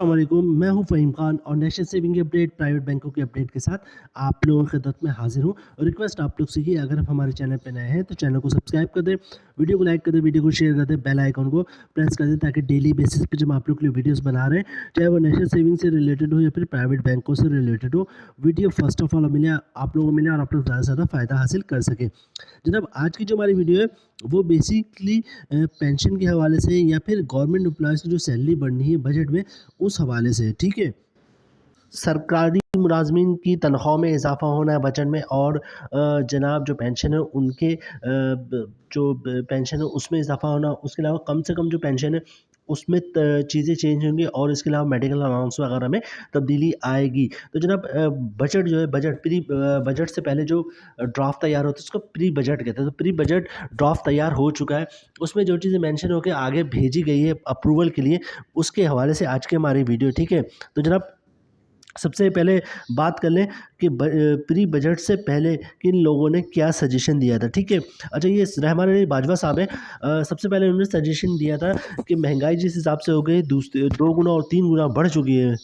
अस्सलामुअलैकुम, मैं हूं फ़हीम खान और नेशनल सेविंग अपडेट प्राइवेट बैंकों के अपडेट के साथ आप लोगों की खिदमत में हाजिर हूं। और रिक्वेस्ट आप लोग से कि अगर आप हमारे चैनल पे नए हैं तो चैनल को सब्सक्राइब कर दें, वीडियो को लाइक कर दें, वीडियो को शेयर कर दें, बेल आइकन को प्रेस कर दें ताकि डेली बेसिस पे जब आप लोग के लिए वीडियोस बना रहे हैं, चाहे वो नेशनल सेविंग से रिलेटेड हो या फिर प्राइवेट बैंकों से रिलेटेड हो, वीडियो फर्स्ट ऑफ ऑल मिले आप लोगों को मिले और आप लोग ज़्यादा से ज़्यादा फ़ायदा हासिल कर सकें। जनाब, आज की जो हमारी वीडियो है वो बेसिकली पेंशन के हवाले से या फिर गवर्नमेंट एम्प्लॉयज़ की जो सैलरी बढ़नी है बजट में, उस हवाले से, ठीक है। सरकारी मुलाज़मीन की तनख्वाह में इज़ाफ़ा होना है बजट में और जनाब जो पेंशन है उनके पेंशन है उसमें इज़ाफ़ा होना, उसके अलावा कम से कम जो पेंशन है उसमें चीज़ें चेंज होंगी और इसके अलावा मेडिकल अलाउंस वगैरह में तब्दीली आएगी। तो जनाब, बजट जो है बजट से पहले जो ड्राफ्ट तैयार होता है उसको प्री बजट कहते हैं। तो प्री बजट ड्राफ्ट तैयार हो चुका है, उसमें जो चीज़ें मेंशन होकर आगे भेजी गई है अप्रूवल के लिए, उसके हवाले से आज की हमारी वीडियो, ठीक है। तो जनाब, सबसे पहले बात कर लें कि प्री बजट से पहले किन लोगों ने क्या सजेशन दिया था, ठीक है। अच्छा, ये रहमान अली बाजवा साहब हैं। सबसे पहले उन्होंने सजेशन दिया था कि महंगाई जिस हिसाब से हो गई, दूसरे 2 गुना और 3 गुना बढ़ चुकी है।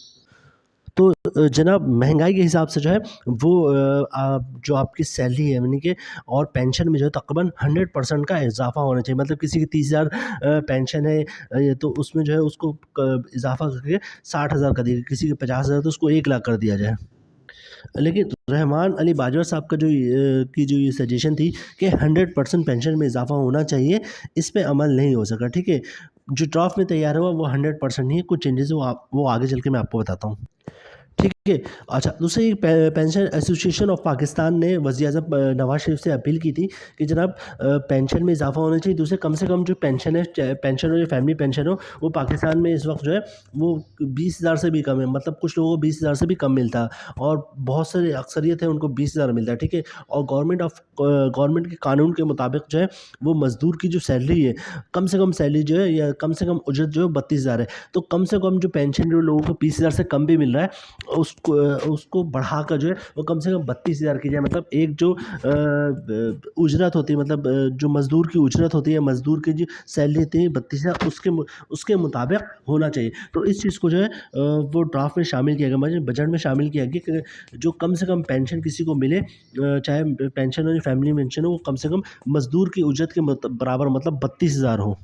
तो जनाब, महंगाई के हिसाब से जो है वो जो आपकी सैलरी है यानी कि और पेंशन में जो है तकरीबन 100% का इजाफा होना चाहिए। मतलब किसी की 30,000 पेंशन है, तो उसमें जो है उसको इजाफा करके 60,000 कर दिया, किसी के 50,000 तो उसको 1 लाख कर दिया जाए। लेकिन रहमान अली बाजवा साहब का जो ये सजेशन थी कि 100% पेंशन में इजाफा होना चाहिए, इस पे अमल नहीं हो सका, ठीक है। जो ड्राफ्ट में तैयार हुआ वो 100% नहीं है, कुछ चेंजेस वो आगे चल के मैं आपको बताता हूँ, ठीक है। अच्छा, दूसरी पेंशन एसोसिएशन ऑफ पाकिस्तान ने वज़ीर-ए-आज़म नवाज़ शरीफ से अपील की थी कि जनाब, पेंशन में इज़ाफ़ा होना चाहिए। दूसरे कम से कम जो पेंशन है, चाहे पेंशन हो या फैमिली पेंशन हो, वो पाकिस्तान में इस वक्त जो है वो 20,000 से भी कम है। मतलब कुछ लोगों को 20,000 से भी कम मिलता है और बहुत सारी अक्सरियत है उनको 20,000 मिलता है, ठीक है। और गवर्नमेंट के कानून के मुताबिक जो है वो मज़दूर की जो सैलरी है, कम से कम सैलरी जो है या कम से कम उजरत जो है 32,000 है। तो कम से कम जो पेंशन जो लोगों को 20,000 से कम भी मिल रहा है, उसको उसको बढ़ाकर जो है वो कम से कम 32,000 की जाए। मतलब एक जो उजरत होती है, मतलब जो मज़दूर की उजरत होती है, मज़दूर की जो सैलरी होती है 32,000, उसके मुताबिक होना चाहिए। तो इस चीज़ को जो है वो ड्राफ्ट में शामिल किया गया, मतलब बजट में शामिल किया गया कि जो कम से कम पेंशन किसी को मिले, चाहे पेंशन हो या फैमिली पेंशन हो, वो कम से कम मज़दूर की उजरत के बराबर, मतलब 32,000 हो।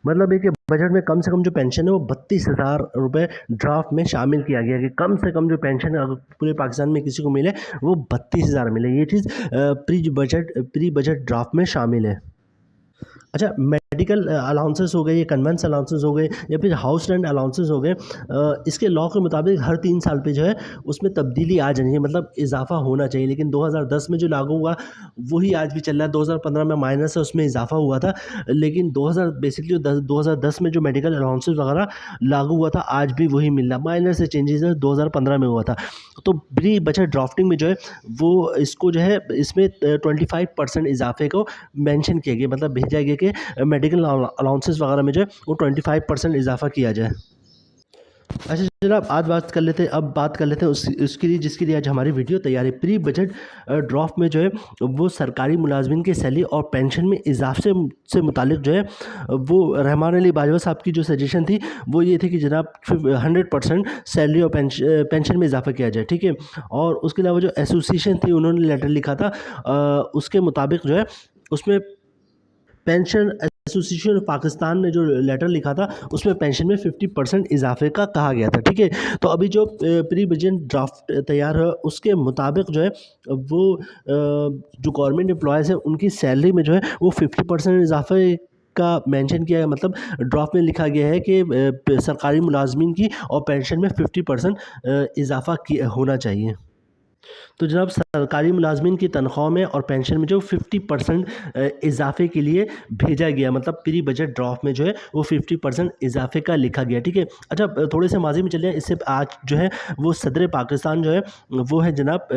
मतलब है कि बजट में कम से कम जो पेंशन है वो 32,000 रुपये ड्राफ्ट में शामिल किया गया कि कम से कम जो पेंशन अगर पूरे पाकिस्तान में किसी को मिले वो 32,000 मिले। ये चीज़ प्री बजट ड्राफ्ट में शामिल है। अच्छा, मेडिकल अलाउंसेस हो गए, ये कन्वेंस अलाउंसेस हो गए या फिर हाउस रेंट अलाउंसेस हो गए, इसके लॉ के मुताबिक हर 3 साल पे जो है उसमें तब्दीली आ जानी है, मतलब इजाफा होना चाहिए। लेकिन 2010 में जो लागू हुआ वही आज भी चल रहा है। 2015 में माइनस है, उसमें इजाफा हुआ था, लेकिन 2010 में जो मेडिकल अलाउंसेस वगैरह लागू हुआ था आज भी वही मिल रहा, माइनर से चेंजेस है 2015 में हुआ था। तो प्री बजट ड्राफ्टिंग में जो है वो इसको जो है इसमें 25% इजाफे को मेंशन किया गया, मतलब भेजा गया कि मेडिकल अलाउंसेस वगैरह में जो है वो 25% इजाफा किया जाए। अच्छा जनाब, आज बात कर लेते हैं उसके लिए जिसके लिए आज हमारी वीडियो तैयार है। प्री बजट ड्राफ्ट में जो है वो सरकारी मुलाजमिन की सैलरी और पेंशन में इजाफे से मुतालिक जो है वो रहमान अली बाजवा साहब की जो सजेशन थी वो ये थी कि जनाब 100% सैलरी और पेंशन में इजाफा किया जाए, ठीक है। और उसके अलावा जो एसोसिएशन थी उन्होंने लेटर लिखा था, उसके मुताबिक जो है उसमें पेंशन एसोसिएशन ऑफ पाकिस्तान ने जो लेटर लिखा था उसमें पेंशन में 50% इजाफे का कहा गया था, ठीक है। तो अभी जो प्री बजट ड्राफ्ट तैयार है उसके मुताबिक जो है वो जो गवर्नमेंट एम्प्लॉयज़ हैं उनकी सैलरी में जो है वो 50% इजाफे का मेंशन किया है। मतलब ड्राफ्ट में लिखा गया है कि सरकारी मुलाजमीन की और पेंशन में 50% इजाफा होना चाहिए। तो जनाब, सरकारी मुलाजमीन की तनख्वाह में और पेंशन में जो 50% इजाफे के लिए भेजा गया, मतलब प्री बजट ड्राफ्ट में जो है वो 50% इजाफे का लिखा गया, ठीक है। अच्छा, थोड़े से माजी में चले जाएं, इससे आज जो है वो सदर पाकिस्तान जो है वो है जनाब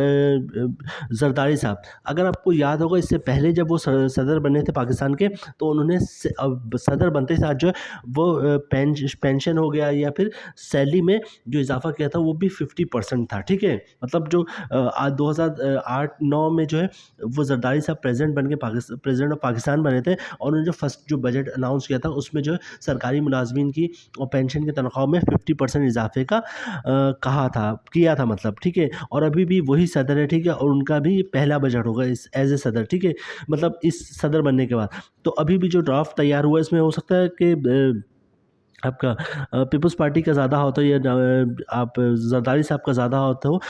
जरदारी साहब। अगर आपको याद होगा इससे पहले जब वो सदर बने थे पाकिस्तान के, तो उन्होंने सदर बनते साथ जो है वो पेंशन हो गया या फिर सैलरी में जो इजाफा किया था वो भी 50% था, ठीक है। मतलब जो आज 2008-9 में जो है वो ज़रदारी साहब प्रेसिडेंट ऑफ पाकिस्तान बने थे और उन्होंने जो फर्स्ट जो बजट अनाउंस किया था उसमें जो है सरकारी मुलाजमीन की और पेंशन की तनख्वाह में 50% इजाफे का कहा था किया था मतलब, ठीक है। और अभी भी वही सदर है, ठीक है, और उनका भी पहला बजट होगा इस एज ए सदर, ठीक है, मतलब इस सदर बनने के बाद। तो अभी भी जो ड्राफ्ट तैयार हुआ है इसमें हो सकता है कि आपका पीपल्स पार्टी का ज़्यादा होता हो या आप जरदारी साहब का ज़्यादा होता हो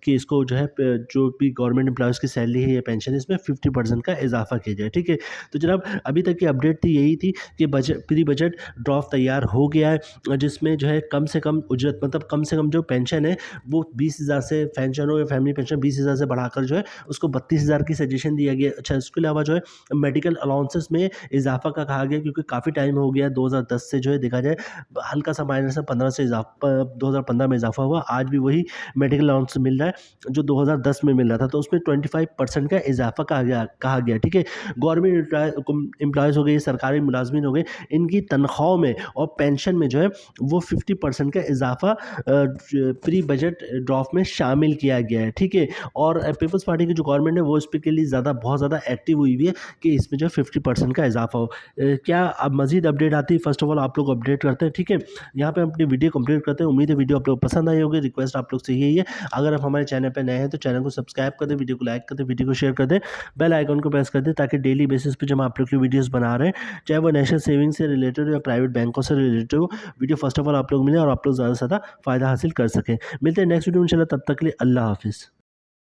कि इसको जो है जो भी गवर्नमेंट एम्प्लॉयज़ की सैलरी है या पेंशन है इसमें 50% का इजाफा किया जाए, ठीक है। तो जनाब अभी तक की अपडेट थी यही थी कि प्री बजट ड्राफ्ट तैयार हो गया है, जिसमें जो है कम से कम उजरत मतलब कम से कम जो पेंशन है वो 20,000 से पेंशन हो या फैमिली पेंशन 20,000 से बढ़ाकर जो है उसको 32,000 की सजेशन दिया गया। अच्छा, इसके अलावा जो है मेडिकल अलाउंसेस में इजाफा का कहा गया, क्योंकि काफ़ी टाइम हो गया 2010 से जो है देखा जाए हल्का सा माइनस है, 15 से इजाफा 2015 में इजाफा हुआ, आज भी वही मेडिकल अलाउंस मिल रहा है जो 2010 में मिल रहा था। तो उसमें 25% का इजाफा कहा गया, ठीक है। गवर्नमेंट एम्प्लॉयज़ हो गए, सरकारी मुलाजमीन हो गए, इनकी तनख्वाहों में और पेंशन में जो है वो 50% का इजाफा प्री बजट ड्राफ्ट में शामिल किया गया है, ठीक है। और पीपल्स पार्टी की जो गवर्नमेंट है वो इस पे के लिए बहुत ज़्यादा एक्टिव हुई हुई है कि इसमें जो 50% का इजाफा हो। क्या अब मज़ीद अपडेट आती है, फर्स्ट ऑफ ऑल आप लोग अपडेट करते हैं, ठीक है। यहाँ पे हम अपनी वीडियो कंप्लीट करते हैं। उम्मीद है वीडियो आप लोग पसंद आई होगी। रिक्वेस्ट आप लोग से यही है, अगर आप हमारे चैनल पे नए हैं तो चैनल को सब्सक्राइब कर दें, वीडियो को लाइक कर दें, वीडियो को शेयर कर दें, बेल आइकन को प्रेस कर दें, ताकि डेली बेसिस पे जब हम आप लोग की वीडियोस बना रहे हैं, चाहे वो नेशनल सेविंग से रिलेटेड हो या प्राइवेट बैंकों से रिलेटेड हो, वीडियो फर्स्ट ऑफ ऑल आप लोग मिले और आप लोग ज़्यादा से ज़्यादा फ़ायदा हासिल कर सकें। मिलते हैं नेक्स्ट वीडियो इंशाल्लाह, तब तक के लिए अल्लाह हाफिज़।